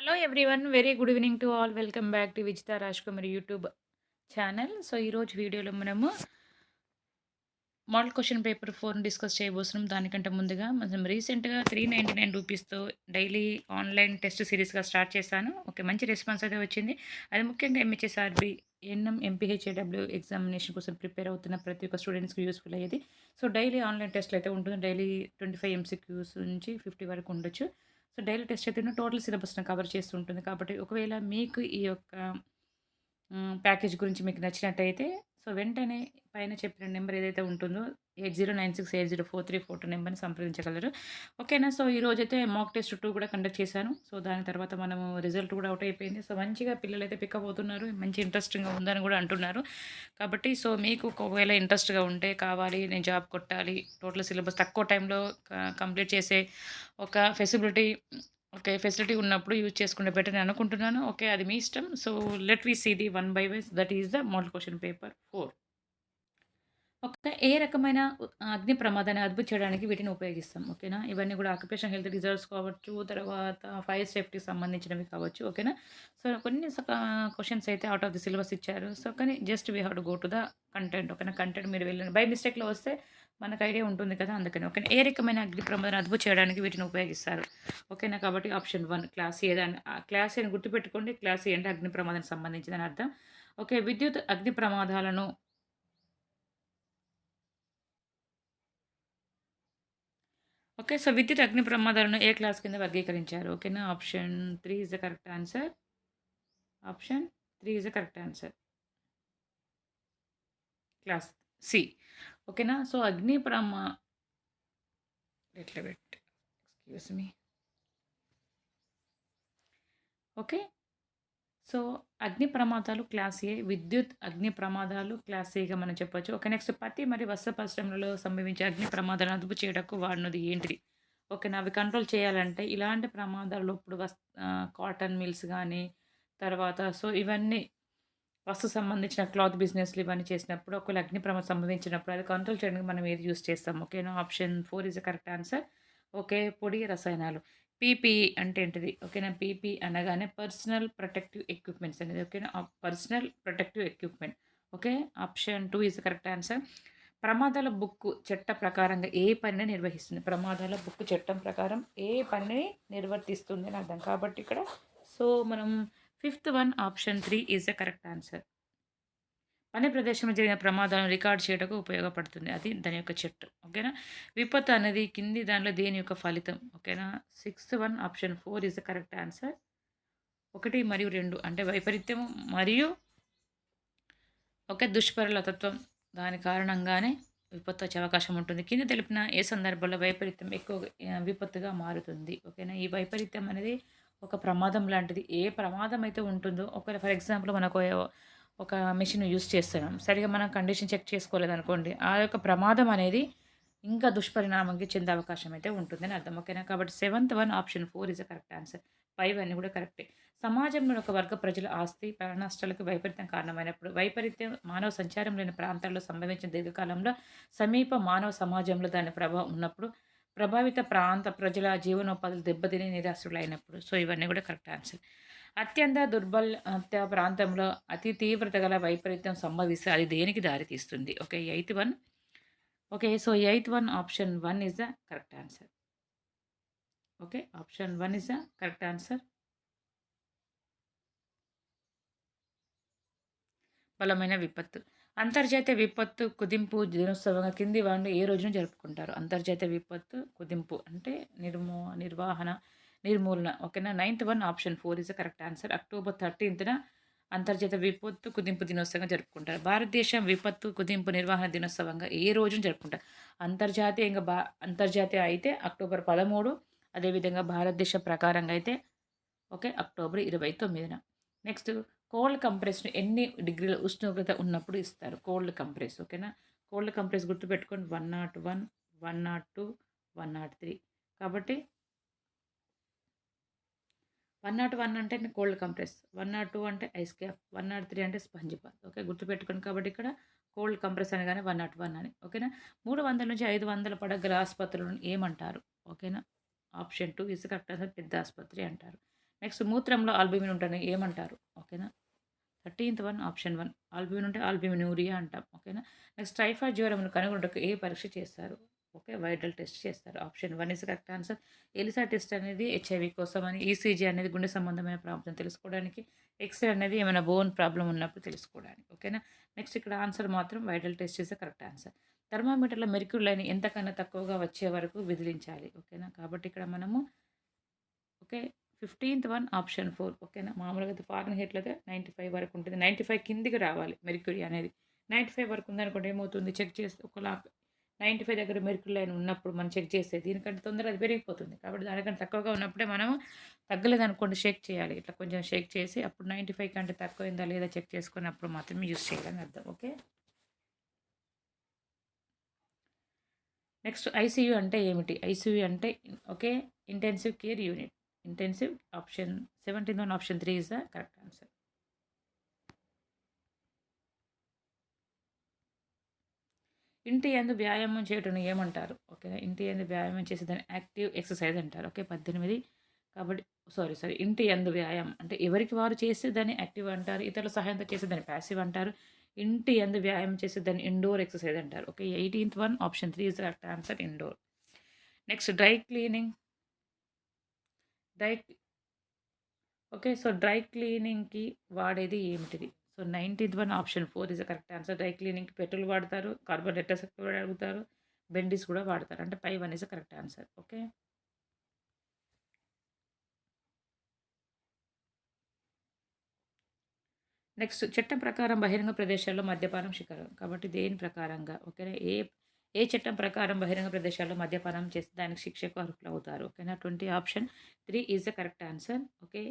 Hello everyone. Very good evening to all. Welcome back to Wichita Rajkumari YouTube channel. So, ఈరోజు వీడియోలో మనము model question paper 4ని discuss చేయబోతున్నాం. దానికంటే ముందుగా మనం రీసెంట్‌గా ₹399తో డైలీ ఆన్‌లైన్ టెస్ట్ సిరీస్‌గా స్టార్ట్ చేశాను. ఓకే. మంచి రెస్పాన్స్ అయితే వచ్చింది. అది ముఖ్యంగా ఎంహెచ్ఎస్ఆర్‌బీ, ఎన్ఎం, ఎంపీహెచ్ఏడబ్ల్యూ ఎగ్జామినేషన్ కోసం ప్రిపేర్ అవుతున్న ప్రతి ఒక్క స్టూడెంట్స్‌కి యూజ్‌ఫుల్ అయ్యేది. సో, డైలీ ఆన్‌లైన్ టెస్ట్‌లు అయితే ఉంటుంది. డైలీ 25 ఎంసీక్యూస్ నుంచి 50 వరకు ఉండొచ్చు. సో, డైలీ టెస్ట్ అయితే టోటల్ సిలబస్‌ని కవర్ చేస్తూ ఉంటుంది. కాబట్టి ఒకవేళ మీకు ఈ యొక్క ప్యాకేజ్ గురించి మీకు నచ్చినట్టయితే సో, వెంటనే పైన చెప్పిన నెంబర్ ఏదైతే ఉంటుందో 8096804342 నెంబర్‌ని సంప్రదించగలరు. ఓకేనా. సో, ఈరోజైతే మాక్ టెస్ట్ 2 కూడా కండక్ట్ చేశాను. సో, దాని తర్వాత మనము రిజల్ట్ కూడా ఔట్ అయిపోయింది. సో, మంచిగా పిల్లలైతే పికప్ అవుతున్నారు. మంచి ఇంట్రెస్టింగ్‌గా ఉందని కూడా అంటున్నారు. కాబట్టి సో, మీకు ఒకవేళ ఇంట్రెస్ట్‌గా ఉంటే కావాలి నేను జాబ్ కొట్టాలి, టోటల్ సిలబస్ తక్కువ టైంలో కంప్లీట్ చేసే ఒక ఫెసిలిటీ ఉన్నప్పుడు యూజ్ చేసుకుంటే బెటర్ అని అనుకుంటున్నాను. ఓకే. అది మీ ఇష్టం. So, let we see the one by wise that is the model question paper 4. ఏ రకమైన అగ్ని ప్రమాదాన్ని అదుపు చేయడానికి వీటిని ఉపయోగిస్తాం. ఓకేనా. ఇవన్నీ కూడా ఆక్యుపేషన్ హెల్త్ రిజర్వ్స్ కావచ్చు, తర్వాత ఫైర్ సేఫ్టీకి సంబంధించినవి కావచ్చు. ఓకేనా. సో, కొన్ని క్వెషన్స్ అయితే ఔట్ ఆఫ్ ది సిలబస్ ఇచ్చారు. సో, కానీ just we have to go to the content. ఓకేనా. కంటెంట్ మీరు వెళ్ళండి. బై మిస్టేక్‌లో వస్తే మనకు ఐడియా ఉంటుంది కదా! అందుకని. ఓకేనా. ఏ రకమైన అగ్ని ప్రమాదాన్ని అదుపు చేయడానికి వీటిని ఉపయోగిస్తారు. ఓకేనా. కాబట్టి ఆప్షన్ 1 క్లాస్ ఏ దాన్ని క్లాస్ ఏని గుర్తుపెట్టుకోండి. క్లాస్ ఏ అంటే అగ్ని ప్రమాదానికి సంబంధించిందని అర్థం. ఓకే. విద్యుత్ అగ్ని ప్రమాదాలను ఓకే. సో, విద్యుత్ అగ్ని ప్రమాదాలను ఏ క్లాస్ కింద వర్గీకరించారు? ఓకేనా. Option 3 is the correct answer. Option 3 is the correct answer. Class C. ఓకేనా. సో, అగ్ని ప్రమా wait. Excuse me. Okay. So, అగ్ని ప్రమాదాలు క్లాస్ ఏ, విద్యుత్ అగ్ని ప్రమాదాలు క్లాస్ ఏగా మనం చెప్పొచ్చు. ఓకే. నెక్స్ట్ పత్తి మరియు వస్త్ర పరిశ్రమలలో సంభవించే అగ్ని ప్రమాదాలను అదుపు చేయటకు వాడినది ఏంటిది? ఓకేనా. అవి కంట్రోల్ చేయాలంటే ఇలాంటి ప్రమాదాలు ఇప్పుడు కాటన్ మిల్స్ గానీ, తర్వాత సో, ఇవన్నీ సంబంధించిన క్లాత్ బిజినెస్‌లు ఇవన్నీ చేసినప్పుడు ఒకవేళ అగ్ని ప్రమాదం సంభవించినప్పుడు అది కంట్రోల్ చేయడానికి మనం ఏది యూజ్ చేస్తాం. ఓకేనా. Option 4 is the correct answer. Okay. పొడి రసాయనాలు. పీపీఈ అంటే ఏంటిది? ఓకేనా. పీపీఈ అనగానే పర్సనల్ ప్రొటెక్టివ్ ఎక్విప్‌మెంట్స్ అనేది. ఓకేనా. Personal protective equipment. Okay. Option 2 is the correct answer. ప్రమాదాల బుక్కు చట్ట ప్రకారంగా ఏ పనిని నిర్వహిస్తుంది? ప్రమాదాల బుక్కు చట్టం ప్రకారం ఏ పనిని నిర్వర్తిస్తుంది అని అర్థం. కాబట్టి ఇక్కడ సో, మనం fifth one option 3 is the correct answer. పని ప్రదేశంలో జరిగిన ప్రమాదాలను రికార్డ్ చేయటకు ఉపయోగపడుతుంది. అది దాని యొక్క చెట్టు. ఓకేనా. విపత్తు అనేది కింది దానిలో దేని యొక్క ఫలితం? ఓకేనా. Sixth one option 4 is the correct answer. 1 మరియు 2 అంటే వైపరీత్యం మరియు దుష్ప్రలతత్వం దాని కారణంగానే విపత్తు వచ్చే అవకాశం ఉంటుంది. కింద తెలిపిన ఏ సందర్భంలో వైపరీత్యం ఎక్కువగా విపత్తుగా మారుతుంది. ఓకేనా. ఈ వైపరీత్యం అనేది ఒక ప్రమాదం లాంటిది. ఏ ప్రమాదం అయితే ఉంటుందో ఒకవేళ ఫర్ ఎగ్జాంపుల్ మనకు ఒక మెషిన్ యూజ్ చేస్తున్నాం. సరిగ్గా మనం కండిషన్ చెక్ చేసుకోలేదనుకోండి. ఆ యొక్క ప్రమాదం అనేది ఇంకా దుష్పరిణామంకి చెందే అవకాశం అయితే ఉంటుందని అర్థం. ఓకేనా. కాబట్టి seventh one option 4 is the correct answer. 5 అన్నీ కూడా కరెక్టే. సమాజంలోని ఒక వర్గ ప్రజల ఆస్తి, ప్రాణ నష్టాలకు వైపరీత్యం కారణమైనప్పుడు, వైపరీత్యం మానవ సంచారం లేని ప్రాంతాల్లో సంభవించిన దీర్ఘకాలంలో సమీప మానవ సమాజంలో దాని ప్రభావం ఉన్నప్పుడు, ప్రభావిత ప్రాంత ప్రజల జీవనోపాధులు దెబ్బతిని నిరాశ్రులైనప్పుడు. సో, ఇవన్నీ కూడా కరెక్ట్ ఆన్సర్. అత్యంత దుర్బలత ప్రాంతంలో అతి తీవ్రత గల వైపరీత్యం సంభవిస్తే అది దేనికి దారితీస్తుంది? Okay. Eighth one. Okay. So, eighth one option 1 is the correct answer. Okay. Option 1 is the correct answer. బలమైన విపత్తు. అంతర్జాతీయ విపత్తు కుదింపు దినోత్సవంగా కింది వారిలో ఏ రోజున జరుపుకుంటారు? అంతర్జాతీయ విపత్తు కుదింపు అంటే నిర్వహణ, నిర్మూలన. ఓకేనా. Ninth one option 4 is the correct answer. October 13న అంతర్జాతీయ విపత్తు కుదింపు దినోత్సవంగా జరుపుకుంటారు. భారతదేశం విపత్తు కుదింపు నిర్వహణ దినోత్సవంగా ఏ రోజున జరుపుకుంటారు? అంతర్జాతీయంగా అంతర్జాతీయ అయితే అక్టోబర్ 13. అదేవిధంగా భారతదేశ ప్రకారంగా అయితే ఓకే. అక్టోబర్ 29న. నెక్స్ట్ కోల్డ్ కంప్రెస్‌ని ఎన్ని డిగ్రీల ఉష్ణోగ్రత ఉన్నప్పుడు ఇస్తారు? Cold compress. ఓకేనా. కోల్డ్ కంప్రెస్ గుర్తుపెట్టుకోండి 101, 102, 103. కాబట్టి 101 అంటే కోల్డ్ కంప్రెస్, 102 అంటే ఐస్ క్యాప్, 103 అంటే స్పాంజ్ బాత్. ఓకే. గుర్తుపెట్టుకోండి. కాబట్టి ఇక్కడ కోల్డ్ కంప్రెస్ అనగానే 101 అని. ఓకేనా. 300-500 పడగల ఆసుపత్రులను ఏమంటారు? ఓకేనా. Option 2 is correct answer. పెద్ద ఆసుపత్రి అంటారు. నెక్స్ట్ మూత్రంలో ఆల్బుమిన్ ఉంటేనే ఏమంటారు? ఓకేనా. 13th వన్ ఆప్షన్ 1 ఆల్బుమిన్ ఉంటే ఆల్బుమినూరియా అంటాం. ఓకేనా. నెక్స్ట్ టైఫాయిడ్ జ్వరమును కనుగొనుటకు ఏ పరీక్ష చేస్తారు? ఓకే. వైరల్ టెస్ట్ చేస్తారు. Option 1 is correct answer. ELISA test అనేది హెచ్ఐవి కోసమని, ఈసీజీ అనేది గుండె సంబంధమైన ప్రాబ్లం తెలుసుకోవడానికి, ఎక్స్‌రే అనేది ఏమైనా బోన్ ప్రాబ్లమ్ ఉన్నప్పుడు తెలుసుకోవడానికి. ఓకేనా. నెక్స్ట్ ఇక్కడ ఆన్సర్ మాత్రం viral test is the correct answer. థర్మామీటర్‌లో మెర్క్యూరీ లెవెల్ ఎంతకన్నా తక్కువగా వచ్చే వరకు విదిలించాలి. ఓకేనా. కాబట్టి ఇక్కడ మనము ఓకే. 15th వన్ ఆప్షన్ 4 ఓకేనా. మామూలుగా అయితే ఫారెన్‌హీట్‌లో అయితే 95 వరకు ఉంటుంది. 95 కిందికి రావాలి మెర్క్యూరీ అనేది. 95 వరకు ఉందనుకోండి ఏమవుతుంది చెక్ చేస్తే ఒకలా 95 దగ్గర మెర్క్యూరీ లైన్ ఉన్నప్పుడు మనం చెక్ చేస్తే దీనికంటే తొందరగా అది పెరిగిపోతుంది. కాబట్టి దానికంటే తక్కువగా ఉన్నప్పుడే మనం తగ్గలేదనుకోండి షేక్ చేయాలి. ఇట్లా కొంచెం షేక్ చేసి అప్పుడు 95 కంటే తక్కువైందా లేదా చెక్ చేసుకున్నప్పుడు మాత్రమే యూజ్ చేయాలని అర్థం. ఓకే. నెక్స్ట్ ఐసీయూ అంటే ఏమిటి? ఐసీయూ అంటే okay. Intensive care unit. Intensive option 17th one option 3 is the correct answer. ఇంటి యందు వ్యాయామం చేయటం ఏమంటారు? ఓకేనా. ఇంటి యందు వ్యాయామం చేసేదాన్ని యాక్టివ్ ఎక్సర్సైజ్ అంటారు. ఓకే. 18 కాబట్టి సారీ. ఇంటి యందు వ్యాయామం అంటే ఎవరికి వారు చేసేదాన్ని యాక్టివ్ అంటారు. ఇతరుల సహాయంతో చేసేదాన్ని ప్యాసివ్ అంటారు. ఇంటి యందు వ్యాయామం చేసేదాన్ని ఇండోర్ ఎక్సర్సైజ్ అంటారు. Okay. 18th one option 3 is the correct answer indoor. Next dry cleaning dry okay. So, dry క్లీనింగ్‌కి వాడేది ఏమిటిది? So, 19th one option 4 is the correct answer. డ్రై క్లీనింగ్‌కి పెట్రోల్ వాడతారు. కార్బన్ టెట్రాసైక్లైడ్ కూడా వాడతారు. బెండిస్ కూడా వాడతారు. అంటే పై 1 is the correct answer. Okay. Next చట్టం ప్రకారం బహిరంగ ప్రదేశాల్లో మద్యపానం శిక్షార్హం. కాబట్టి దేని ప్రకారంగా ఓకేనా. ఏ ఏ చట్టం ప్రకారం బహిరంగ ప్రదేశాల్లో మద్యపానం చేస్తే దానికి శిక్షకు అర్హులవుతారు. ఓకేనా. 20 option 3 is the correct answer. Okay.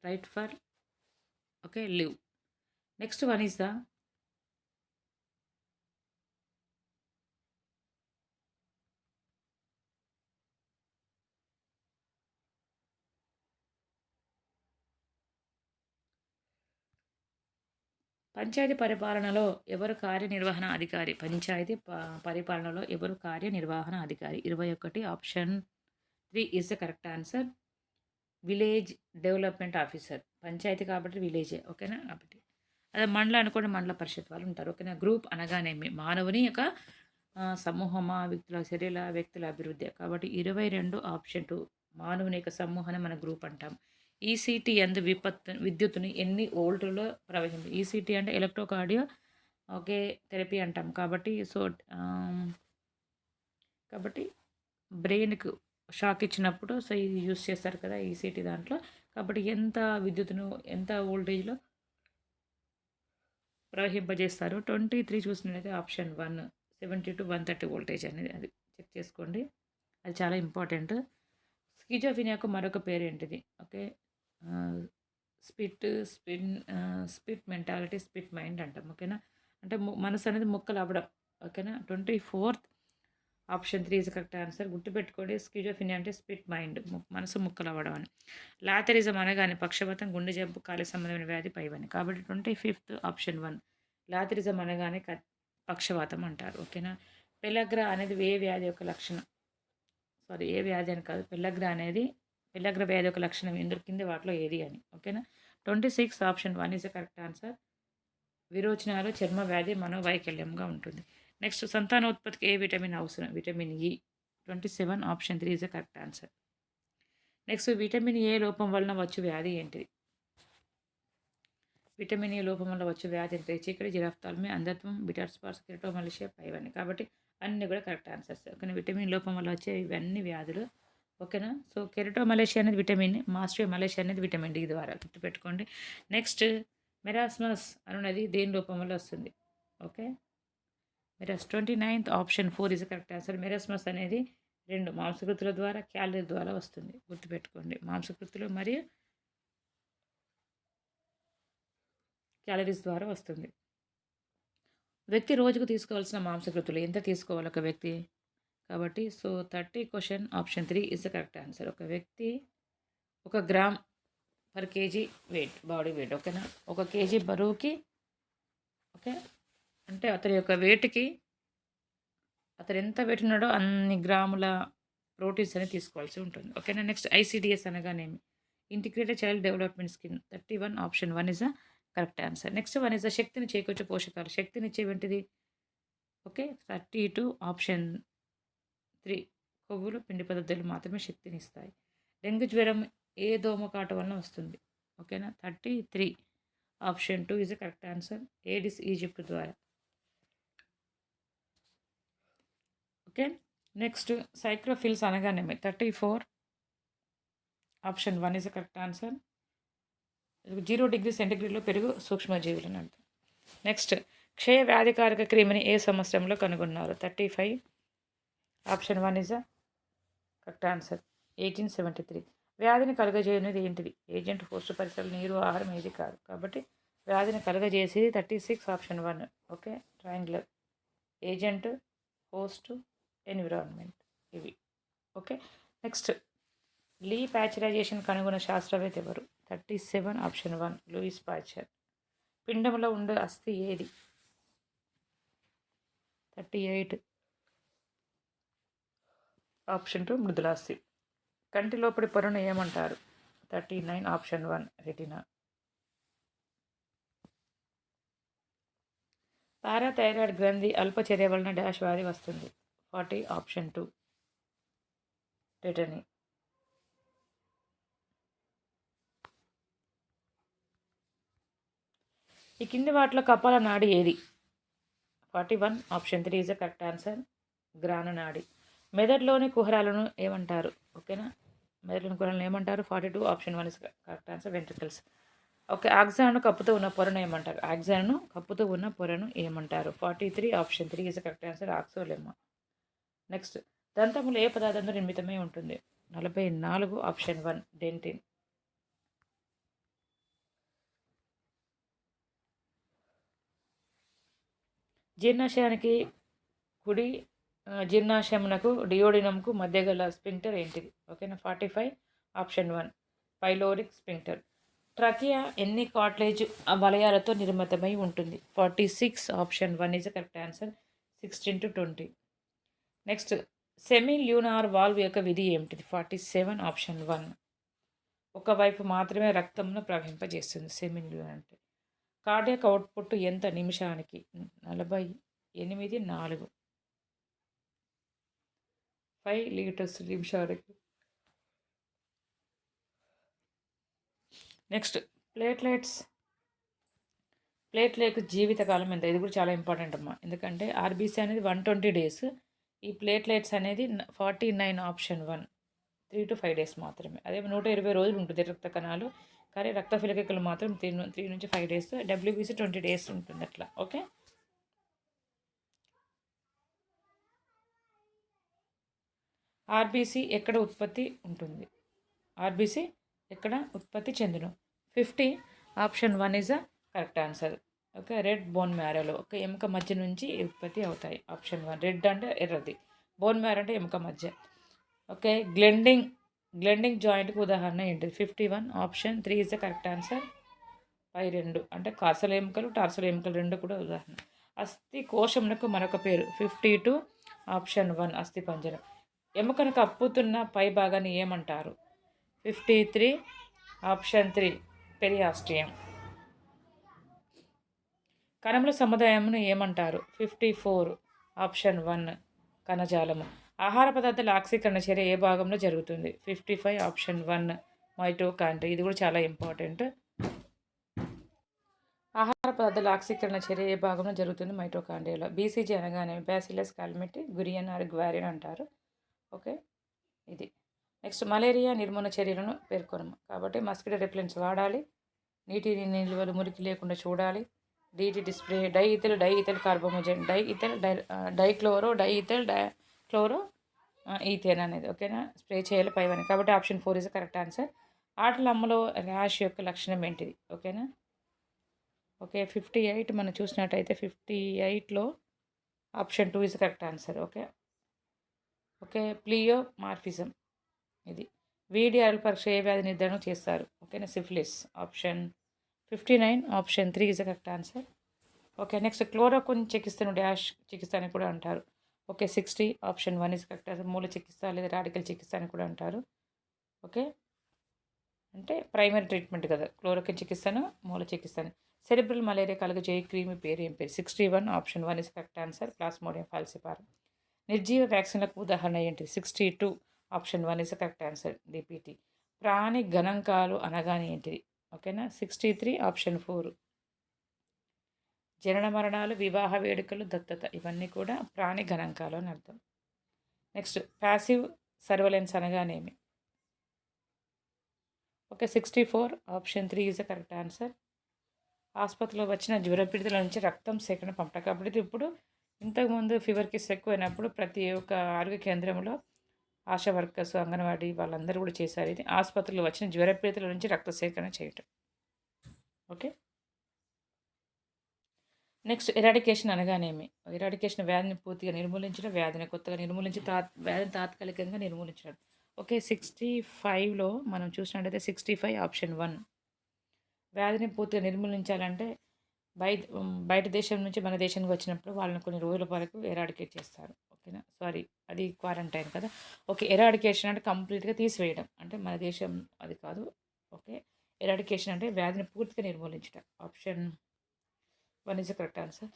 Right for okay live. Next one is the పంచాయతీ పరిపాలనలో ఎవరు కార్యనిర్వహణ అధికారి? పంచాయతీ పరిపాలనలో ఎవరు కార్యనిర్వహణ అధికారి? 21 option 3 is the correct answer. Village development officer. పంచాయతీ కాబట్టి విలేజే. ఓకేనా. కాబట్టి అదే మండలం అనుకోండి మండల పరిషత్ వాళ్ళు ఉంటారు. ఓకేనా. గ్రూప్ అనగానేమి మానవుని యొక్క సమూహమా, వ్యక్తుల చర్యల, వ్యక్తుల అభివృద్ధి. కాబట్టి 22 ఆప్షన్ 2 మానవుని యొక్క సమూహాన్ని మన గ్రూప్ అంటాం. ఈసీటీ యందు విద్యుత్తుని ఎన్ని వోల్టులో ప్రవహింప ఈసీటీ అంటే ఎలక్ట్రోకార్డియో ఓకే థెరపీ అంటాం. కాబట్టి సో, కాబట్టి బ్రెయిన్‌కు షాక్ ఇచ్చినప్పుడు సో, ఇది యూజ్ చేస్తారు కదా ఈసీటీ దాంట్లో. కాబట్టి ఎంత విద్యుత్తును ఎంత వోల్టేజ్‌లో ప్రవహింపజేస్తారు. 23 చూసినట్లయితే ఆప్షన్ 1 70-130 వోల్టేజ్ అనేది అది చెక్ చేసుకోండి. అది చాలా ఇంపార్టెంట్. స్కిజోఫ్రెనియాకు మరొక పేరేంటిది? ఓకే. ఆహ్, స్పిట్ మెంటాలిటీ, స్పిట్ మైండ్ అంటాం. ఓకేనా. అంటే మనసు అనేది ముక్కలవ్వడం. ఓకేనా. 24th option 3 is correct answer. గుర్తుపెట్టుకోండి స్కిజోఫ్రెనియా అంటే స్పిట్ మైండ్ మనసు ముక్కలవ్వడం అని. లాథరిజం అనగానే పక్షవాతం, గుండె జబ్బు, కాలి సంబంధమైన వ్యాధి పైవని. కాబట్టి 25th ఆప్షన్ 1 లాథరిజం అనగానే పక్షవాతం అంటారు. ఓకేనా. పెలగ్రా అనేది ఏ వ్యాధి యొక్క లక్షణం? సారీ ఏ వ్యాధి అని కాదు. పెల్లగ్ర వ్యాధి యొక్క లక్షణం ఇందులో కింది వాటిలో ఏది అని. ఓకేనా. 26 option 1 is the correct answer. విరోచనాలు, చర్మ వ్యాధి, మనోవైకల్యంగా ఉంటుంది. నెక్స్ట్ సంతానోత్పత్తికి ఏ విటమిన్ అవసరం? Vitamin E. 27 option 3 is the correct answer. Next vitamin A లోపం వలన వచ్చు వ్యాధి ఏంటిది? విటమిన్ ఏ లోపం వల్ల వచ్చే వ్యాధి ఏంటి? చీకటి, జిరాఫ్తాల్మి, అంధత్వం, బిటర్ స్పాట్స్, కెరటోమలేషియా పైవన్నీ. కాబట్టి అన్నీ కూడా కరెక్ట్ ఆన్సర్స్. ఓకేనా. విటమిన్ లోపం వల్ల వచ్చే ఇవన్నీ వ్యాధులు. ఓకేనా. సో కెరటోమలేషియా అనేది విటమిన్, మాస్ట్రియో మలేషియా అనేది విటమిన్ డి ద్వారా గుర్తుపెట్టుకోండి. నెక్స్ట్ మెరాస్మస్ అనున్నది దేని లోపం వల్ల వస్తుంది? Okay. 29th option 4 is correct answer. Marasmus అనేది 2 మాంసకృతుల ద్వారా, క్యాలరీ ద్వారా వస్తుంది. గుర్తుపెట్టుకోండి. మాంసకృతులు మరియు క్యాలరీస్ ద్వారా వస్తుంది. వ్యక్తి రోజుకు తీసుకోవాల్సిన మాంసకృతులు ఎంత తీసుకోవాలి ఒక వ్యక్తి? కాబట్టి so 30 question option 3 is the correct answer. ఒక వ్యక్తి 1 gram per KG weight body weight. ఓకేనా. 1 కేజీ బరువుకి ఓకే అంటే అతని యొక్క వెయిట్‌కి అతను ఎంత వెయిట్ ఉన్నాడో అన్ని గ్రాముల ప్రోటీన్స్ అనేది తీసుకోవాల్సి ఉంటుంది. ఓకేనా. నెక్స్ట్ ఐసీడీఎస్ అనగానేమి? Integrated child development scheme 31 option 1 is the correct answer. Next one is the శక్తిని చేకూర్చే పోషకాలు. శక్తినిచ్చేవేంటిది? ఓకే. 32 ఆప్షన్ 3 కొవ్వులు, పిండి పదార్థాలు మాత్రమే శక్తినిస్తాయి. డెంగ్యూ జ్వరం ఏ దోమకాటు వలన వస్తుంది? ఓకేనా. 33 option 2 is the correct answer. Aedes aegypti ద్వారా. ఓకే. నెక్స్ట్ సైక్రోఫిల్స్ అనగానేమి? 34 option 1 is the correct answer. 0 degree సెంటిగ్రేడ్లో పెరుగు సూక్ష్మజీవులు అని అంటారు. నెక్స్ట్ క్షయ వ్యాధికారక క్రిమిని ఏ సంవత్సరంలో కనుగొన్నారు? 35 option 1 is the correct answer. 1873. వ్యాధిని కలుగజేయనిది ఏంటిది? ఏజెంట్, హోస్ట్, పరిసరాలు, నీరు, ఆహారం ఏది కాదు. కాబట్టి వ్యాధిని కలుగజేసేది 36 option 1. Okay. Triangular. Agent, host, environment ఇవి. ఓకే. నెక్స్ట్ లీ ప్యాచరైజేషన్ కనుగొన్న శాస్త్రవేత్త ఎవరు? 37 ఆప్షన్ 1 లూయిస్ పాశ్చర్. పిండంలో ఉండే అస్థి ఏది? 38 ఆప్షన్ 2 మృదులాస్థి. కంటి లోపలి పొరను ఏమంటారు? 39 ఆప్షన్ 1 రెటినా. పారాథైరాయిడ్ గ్రంథి అల్పచర్య వలన డాష్ వ్యాధి వస్తుంది? 40 ఆప్షన్ 2 టెటనీ. ఈ కింది వాటిలో కపాల నాడి ఏది? 41 option 3 is the correct answer. గ్రాన నాడి. మెదడులోని కుహరాలను ఏమంటారు? ఓకేనా. మెదడులోని కుహరాలను ఏమంటారు? 42 option 1 is correct answer. Ventricles. Okay. ఆక్సాను కప్పుతూ ఉన్న పొరను ఏమంటారు? ఆక్సాను కప్పుతూ ఉన్న పొరను ఏమంటారు? 43 option 3 is the correct answer. Axolemma. Next దంతములు ఏ పదార్థంతో నిర్మితమై ఉంటుంది? 44 ఆప్షన్ 1 డెంటిన్. జీర్ణాశయానికి కుడి జీర్ణాశయమునకు డియోడినంకు మధ్య గల స్పింక్టర్ ఏంటిది? ఓకేనా. 45 ఆప్షన్ 1 పైలోరిక్ స్పింక్టర్. ట్రకియా ఎన్ని కార్ట్లేజ్ వలయాలతో నిర్మితమై ఉంటుంది? 46 option 1 is the correct answer. 16 to 20. Next semi lunar valve యొక్క విధి ఏమిటిది? 47 ఆప్షన్ 1 ఒకవైపు మాత్రమే రక్తంను ప్రవహింపజేస్తుంది సెమీ ల్యూనార్ అంటే. కార్డియాక్ అవుట్పుట్ ఎంత నిమిషానికి? 48.4 5 లీటర్స్ నిమిషానికి. నెక్స్ట్ ప్లేట్లెట్ జీవితకాలం ఎంత? ఇది కూడా చాలా ఇంపార్టెంట్ అమ్మా. ఎందుకంటే ఆర్బీసీ అనేది 120 days. ఈ ప్లేట్లెట్స్ అనేది 49 ఆప్షన్ 1 3 to 5 days మాత్రమే. అదే 120 రోజులు ఉంటుంది రక్త కణాలు. కానీ రక్త ఫిలకికలు మాత్రం 3 నుంచి 5 days. డబ్ల్యూబీసీ 20 days ఉంటుంది అట్లా. ఓకే. ఆర్బీసీ ఎక్కడ ఉత్పత్తి ఉంటుంది? ఆర్బీసీ ఎక్కడ ఉత్పత్తి చెందును? 50 option 1 is the correct answer. Okay. Red bone మ్యారోలో ఒక ఎముక మధ్య నుంచి ఉత్పత్తి అవుతాయి. ఆప్షన్ 1 రెడ్ అంటే ఎర్రది, బోన్ మ్యారో అంటే ఎముక మధ్య. ఓకే. గ్లెండింగ్ జాయింట్కి ఉదాహరణ ఏంటిది? 51 option 3 is the correct answer. పై రెండు అంటే కార్సల్ ఎముకలు, టార్సల్ ఎముకలు రెండు కూడా ఉదాహరణ. అస్థి కోశమునకు మరొక పేరు? 52 ఆప్షన్ 1 అస్థి పంజరం. ఎముకను కప్పుతున్న పై భాగాన్ని ఏమంటారు? 53 ఆప్షన్ 3 పెరియాస్టియం. కణముల సముదాయమును ఏమంటారు? 54 ఆప్షన్ 1 కణజాలము. ఆహార పదార్థాల ఆక్సీకరణ చర్య ఏ భాగంలో జరుగుతుంది? 55 ఆప్షన్ 1 మైటోకాండ్రియా. ఇది కూడా చాలా ఇంపార్టెంట్. ఆహార పదార్థాల ఆక్సీకరణ చర్య ఏ భాగంలో జరుగుతుంది? మైటోకాండ్రియాలో. బీసీజీ అనగానే బ్యాసిలస్ కాల్మెటి గురియన్ ఆర్ గ్వారిన్ అంటారు. ఓకే. ఇది. నెక్స్ట్ మలేరియా నిర్మూలన చర్యలను పేర్కొనము. కాబట్టి మస్కిటో రిపెలెంట్స్ వాడాలి, నీటి నిల్వలు మురికి లేకుండా చూడాలి, డీటీటీ స్ప్రే, డైఇథైల్ కార్బోమోజెన్, డైక్లోరో ఈథేన్ అనేది. ఓకేనా. స్ప్రే చేయాలి పైవని. కాబట్టి ఆప్షన్ 4 ఇస్ కరెక్ట్ ఆన్సర్. ఆటల అమ్మలో ర్యాష్ యొక్క లక్షణం ఏంటిది? ఓకేనా. ఓకే. 58 మనం చూసినట్టయితే 58లో option 2 is correct answer. Okay. Pleomorphism ఇది. వీడిఆర్ఎల్ పరీక్ష ఏ వ్యాధి నిర్ధారణ చేస్తారు? ఓకేనా. Syphilis. Option 59 option 3 is correct answer. Okay. Next chloroquine చికిత్సను డాష్ చికిత్స అని కూడా అంటారు. Okay. 60 option 1 is correct answer. మూల చికిత్స లేదా రాడికల్ చికిత్స అని కూడా అంటారు. ఓకే. అంటే ప్రైమరీ ట్రీట్మెంట్ కదా, క్లోరోకిన్ చికిత్సను మూల చికిత్సను. సెరిబ్రల్ మలేరియా కలుగజేయ క్రీమి పేరు ఏం పేరు? 61 option 1 is correct answer. Plasmodium falciparum. నిర్జీవ వ్యాక్సిన్లకు ఉదాహరణ ఏంటి? 62 option 1 is correct answer. DPT. ప్రాణి గణాంకాలు అనగానే ఏంటిది? ఓకేనా, 63 ఆప్షన్ 4. జనన మరణాలు, వివాహ వేడుకలు, దత్తత ఇవన్నీ కూడా ప్రాణి గణాంకాలు అని అర్థం. నెక్స్ట్ ప్యాసివ్ సర్వలెన్స్ అనగానేమి? Okay, 64 option 3 is the correct answer. ఆసుపత్రిలో వచ్చిన జ్వరపీడితుల నుంచి రక్తం సేకరణ పంపట. కాబట్టి ఇప్పుడు ఇంతకుముందు ఫీవర్ కేసు ఎక్కువైనప్పుడు ప్రతి ఒక్క ఆరోగ్య కేంద్రంలో ఆశా వర్కర్స్, అంగన్వాడీ వాళ్ళందరూ కూడా చేశారు ఇది. ఆసుపత్రిలో వచ్చిన జ్వరపీడితుల నుంచి రక్త సేకరణ చేయటం. ఓకే, నెక్స్ట్ ఎరాడికేషన్ అనగానేమి? ఎరాడికేషన్ వ్యాధిని పూర్తిగా నిర్మూలించడం, వ్యాధిని కొత్తగా నిర్మూలించి వ్యాధిని తాత్కాలికంగా నిర్మూలించడం. ఓకే, 65లో మనం చూసినట్టయితే 65 ఆప్షన్ 1. వ్యాధిని పూర్తిగా నిర్మూలించాలంటే బయట దేశం నుంచి మన దేశానికి వచ్చినప్పుడు వాళ్ళని కొన్ని రోజుల వరకు ఎరాడికేట్ చేస్తారు. ఓకేనా, సారీ అది క్వారంటైన్ కదా. ఓకే, ఎరాడికేషన్ అంటే కంప్లీట్గా తీసివేయడం, అంటే మన దేశం అది కాదు. ఓకే, ఎరాడికేషన్ అంటే వ్యాధిని పూర్తిగా నిర్మూలించడం. Option 1 is the correct answer.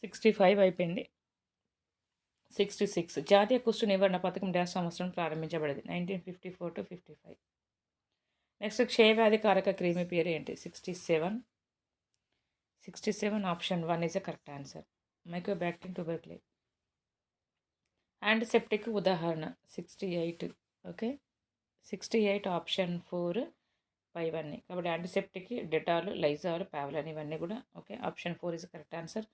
65 అయిపోయింది. 66 జాతీయ కుష్టు నివారణ పథకం డ్యాష్ సంవత్సరం ప్రారంభించబడింది? 1954 to 55. నెక్స్ట్ క్షయవ్యాధి కారక క్రిమి పేరు ఏంటి? 67 option 1 is the correct answer. Mycobacterium tuberculosis. Antiseptic ఉదాహరణ 68. ఓకే, 68 ఆప్షన్ 4 ఇవన్నీ. కాబట్టి యాంటీసెప్టిక్ డెటాల్, లైజాల్, పావలాన్ ఇవన్నీ కూడా. Okay, option 4 is correct answer.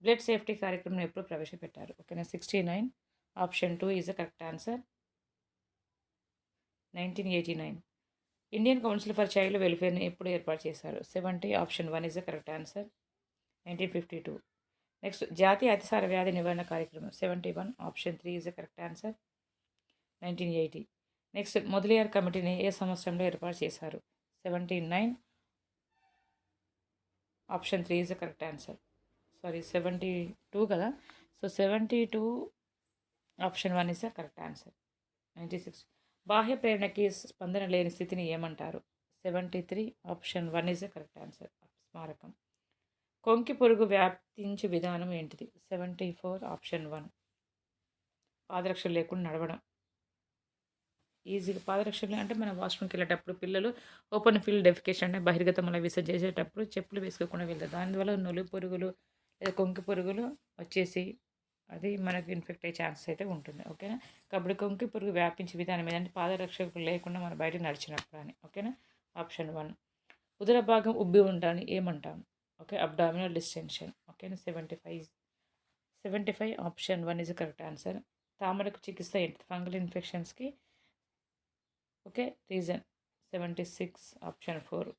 Blood safety కార్యక్రమం ఎప్పుడు ప్రవేశపెట్టారు? ఓకేనా, 69 option 2 is the correct answer. 1989. Indian council for child వెల్ఫేర్ని ఎప్పుడు ఏర్పాటు చేశారు? 70 option 1 is the correct answer. 1952. Next జాతీయ అతిసార వ్యాధి నివారణ కార్యక్రమం 71 option 3 is the correct answer. 1980. Next Mudaliar కమిటీని ఏ సంవత్సరంలో ఏర్పాటు చేశారు? 79 option 3 is the correct answer. Sorry 72 కదా. So 72 option 1 is the correct answer. 96. బాహ్య ప్రేరణకి స్పందన లేని స్థితిని ఏమంటారు? 73 option 1 is the correct answer. స్మారకం. కొంకి పురుగు వ్యాప్తించే విధానం ఏంటిది? 74 ఆప్షన్ 1. పాదరక్షలు లేకుండా నడవడం. ఈజీగా పాదరక్షలు అంటే మనం వాష్రూమ్కి వెళ్ళేటప్పుడు పిల్లలు ఓపెన్ ఫీల్డ్ డెఫికేషన్ అంటే బహిర్గత మల విసర్జన చేసేటప్పుడు చెప్పులు వేసుకోకుండా వెళ్తారు. దానివల్ల నులి పురుగులు లేదా కొంకి పురుగులు వచ్చేసి అది మనకు ఇన్ఫెక్ట్ అయ్యే ఛాన్సెస్ అయితే ఉంటుంది. ఓకేనా, కాబట్టి కొంకి పురుగు వ్యాపించే విధానం ఏదంటే పాదరక్షకులు లేకుండా మనం బయట నడిచినప్పుడు అని. ఓకేనా, ఆప్షన్ 1. ఉదర భాగం ఉబ్బి ఉండడాన్ని ఏమంటాం? Okay, abdominal distension. ఓకేనా, 75 ఆప్షన్ 1 ఈజ్ కరెక్ట్ ఆన్సర్. తామరకు చికిత్స ఏంటి? ఫంగల్ ఇన్ఫెక్షన్స్కి. Okay, reason 76 option 4.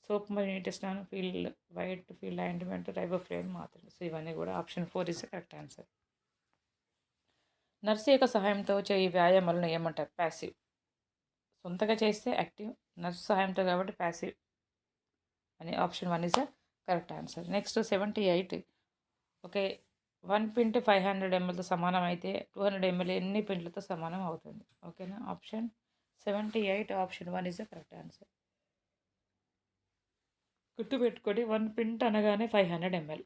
సోప్ మరియు నీటి స్నానం, field white field ointment, riboflavin మాత్రమే. సో ఇవన్నీ కూడా option 4 is correct answer. Nurse యొక్క సహాయంతో చేయి వ్యాయామాలను ఏమంటారు? ప్యాసివ్. సొంతగా చేస్తే యాక్టివ్, నర్సు సహాయంతో కాబట్టి ప్యాసివ్ అని option 1 is correct answer. Next 78. Okay, 1 pint 500 mlతో సమానం అయితే 200 ml ఎన్ని పింట్లతో సమానం అవుతుంది? ఓకేనా, option 78 option 1 is the correct answer. గుర్తుపెట్టుకొని 1 pint అనగానే 500 ml.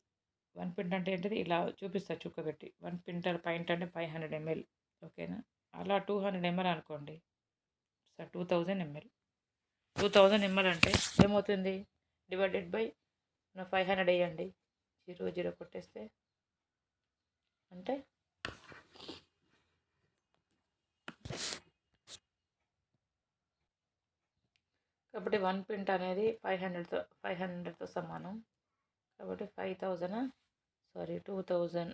1 pint అంటే ఏంటిది? ఇలా చూపిస్తారు చుక్కబెట్టి. 1 pint అంటే 500 ml. ఓకేనా, అలా 200 ml అనుకోండి. So 2000 ml. 2000 ml అంటే ఏమవుతుంది? డివైడెడ్ బై 500 వేయండి. 0 కొట్టేస్తే అంటే కాబట్టి 1 pint అనేది 500తో సమానం. కాబట్టి 5000 సారీ 2000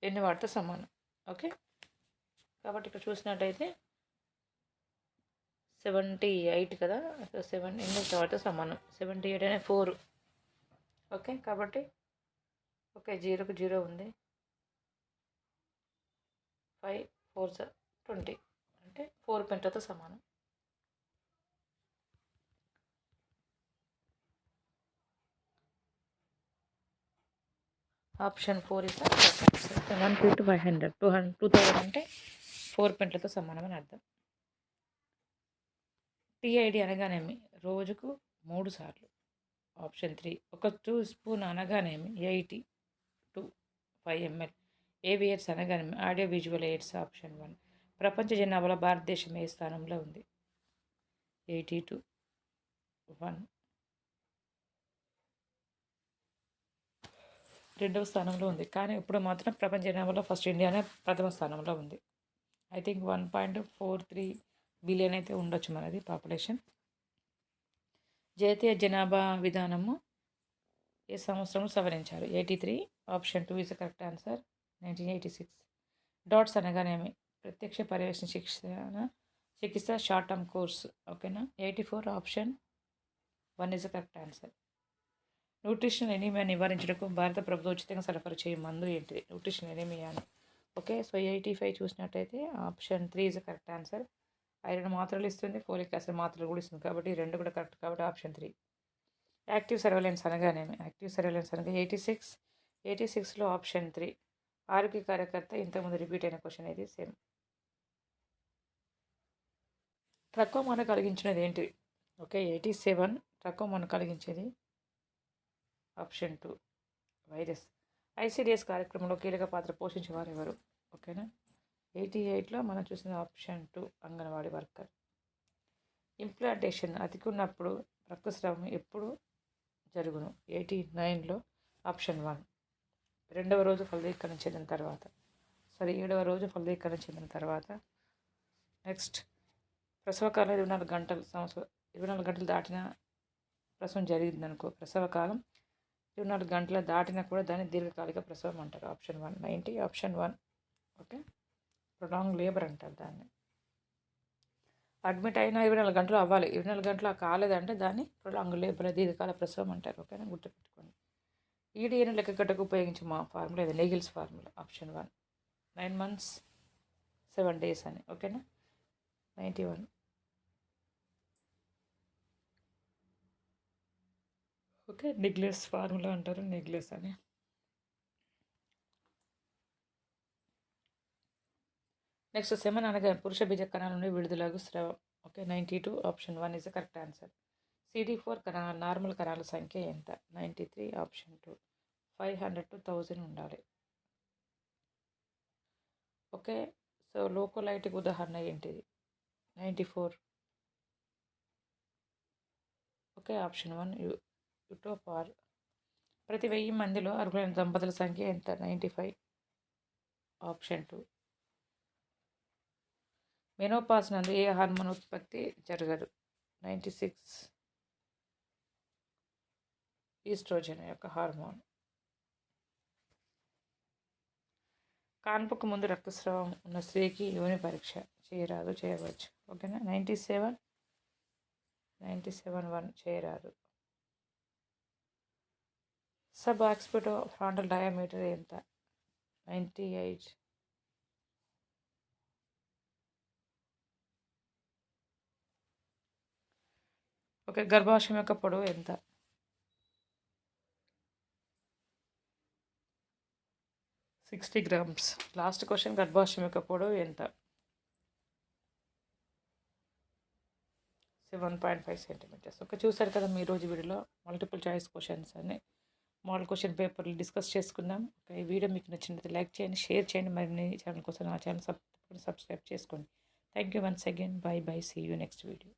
ఎన్ని వాటితో సమానం. ఓకే, కాబట్టి ఇక్కడ చూసినట్టయితే 78 కదా. సో 7 ఎన్ని వాటితో సమానం? 78 అనే 4. ఓకే, కాబట్టి ఓకే 0కు 0 ఉంది. 5 4 20 అంటే 4 pintలతో సమానం. Option 4 is the correct answer. 1 to 500 2000 అంటే 4 పెంట్లతో సమానం అని అర్థం. టీఐడి అనగానేమి? రోజుకు 3 సార్లు. ఆప్షన్ 3. ఒక 2 స్పూన్ అనగానేమి? 80 to 5 ml. ఏవియర్స్ అనగానేమి? Audio visual AIDS. ఆప్షన్ 1. ప్రపంచ జనాభాలో భారతదేశం ఏ స్థానంలో ఉంది? 80 to 1. రెండవ స్థానంలో ఉంది. కానీ ఇప్పుడు మాత్రం ప్రపంచ జనాభాలో ఫస్ట్ ఇండియానే ప్రథమ స్థానంలో ఉంది. ఐ థింక్ 1.43 బిలియన్ అయితే ఉండొచ్చు మనది పాపులేషన్. జాతీయ జనాభా విధానము ఏ సంవత్సరంలో సవరించారు? 83. Option 2 is the correct answer. 1986. Dots అనగానేమి? ప్రత్యక్ష పర్యవేక్షణ చికిత్స షార్ట్ టర్మ్ కోర్స్. ఓకేనా. 84. Option 1 is the correct answer. Nutritional anaemia నివారించడానికి భారత ప్రభుత్వం ఉచితంగా సరఫరా చేయే మందు ఏంటిది? న్యూట్రిషనల్ ఎనీమియా అని. ఓకే. సో 85 చూసినట్టయితే option 3 is the correct answer. Iron మాత్రలు ఇస్తుంది, ఫోలిక్ యాసిడ్ మాత్రలు కూడా ఇస్తుంది, కాబట్టి 2 కూడా కరెక్ట్, కాబట్టి ఆప్షన్ 3. యాక్టివ్ సర్వేలెన్స్ అనగానేమి? యాక్టివ్ సర్వేలెన్స్ అనగా 86. 86లో ఆప్షన్ 3. ఆరోగ్య కార్యకర్త. ఇంతకుముందు రిపీట్ అయిన క్వశ్చన్ ఇది సేమ్. ట్రకోమాను కలిగించినది ఏంటిది? ఓకే. 87 ట్రకోమాను కలిగించేది ఆప్షన్ 2 వైరస్. ఐసిడిఎస్ కార్యక్రమంలో కీలక పాత్ర పోషించేవారు ఎవరు? ఓకేనా. 88లో మనం చూసిన ఆప్షన్ 2 అంగన్వాడీ వర్కర్. ఇంప్లాంటేషన్ అతికున్నప్పుడు రక్తస్రావం ఎప్పుడు జరుగును? 89లో ఆప్షన్ 1. 7వ రోజు ఫలదీకరణ చెందిన తర్వాత. 7వ రోజు ఫలదీకరణ చెందిన తర్వాత. నెక్స్ట్, ప్రసవకాలం 24 గంటలు 24 గంటలు దాటిన ప్రసవం జరిగిందనుకో, ప్రసవకాలం 24 గంటల దాటినా కూడా దాన్ని దీర్ఘకాలిక ప్రసవం అంటారు. Option 1. 90. Option 1. Okay. Prolong labour అంటారు దాన్ని. అడ్మిట్ అయినా 24 గంటలు అవ్వాలి. 24 గంటలు కాలేదంటే దాన్ని ప్రొలాంగ్ లేబర్, దీర్ఘకాల ప్రసవం అంటారు. ఓకేనా, గుర్తుపెట్టుకోండి. ఈడీఏను లెక్కగట్టకు ఉపయోగించే మా ఫార్ములా ఇది నెగిల్స్ ఫార్ములా. ఆప్షన్ 1. 9 months 7 days అని. ఓకేనా. 91. ఓకే. నెగ్లెస్ ఫార్ములా అంటారు, నెగ్లెస్ అని. నెక్స్ట్, సెమెన్ అనగా పురుష బీజ కణాల నుండి విడుదలకు స్రవం. Okay. 92. Option 1 is the correct answer. CD4 కణాలు నార్మల్ కణాల సంఖ్య ఎంత? 93. ఆప్షన్ 2. 500 to 1000 ఉండాలి. ఓకే. సో లోకోలైట్కి ఉదాహరణ ఏంటిది? 94. ఓకే. ఆప్షన్ 1 యుటోపార్. ప్రతి 1000 మందిలో అర్హులైన దంపతుల సంఖ్య ఎంత? 95. ఆప్షన్ 2. మెనోపాస్ నందు ఏ హార్మోన్ ఉత్పత్తి జరగదు? 96. ఈస్ట్రోజన్ యొక్క హార్మోన్. కాన్పుకు ముందు రక్తస్రావం ఉన్న స్త్రీకి యోని పరీక్ష చేయరాదు, చేయవచ్చు. ఓకేనా. 97. 1 చేయరాదు. సబ్ ఆక్సిపిటో ఫ్రాంటల్ డయామీటర్ ఎంత? 98. ఓకే. గర్భాశయం యొక్క పొడవు ఎంత? 60 grams. లాస్ట్ క్వశ్చన్, గర్భాశయం యొక్క పొడవు ఎంత? 7.5 centimeters. ఓకే. చూసారు కదా మీ రోజు వీడియోలో మల్టిపుల్ చాయిస్ క్వశ్చన్స్ అని మోడల్ క్వశ్చన్ పేపర్లు డిస్కస్ చేసుకుందాం. ఓకే. ఈ వీడియో మీకు నచ్చినట్లయితే లైక్ చేయండి, షేర్ చేయండి. మరిన్ని ఛానల్ కోసం నా ఛానల్ సబ్స్క్రైబ్ చేసుకోండి. Thank you once again. Bye bye. See you next video.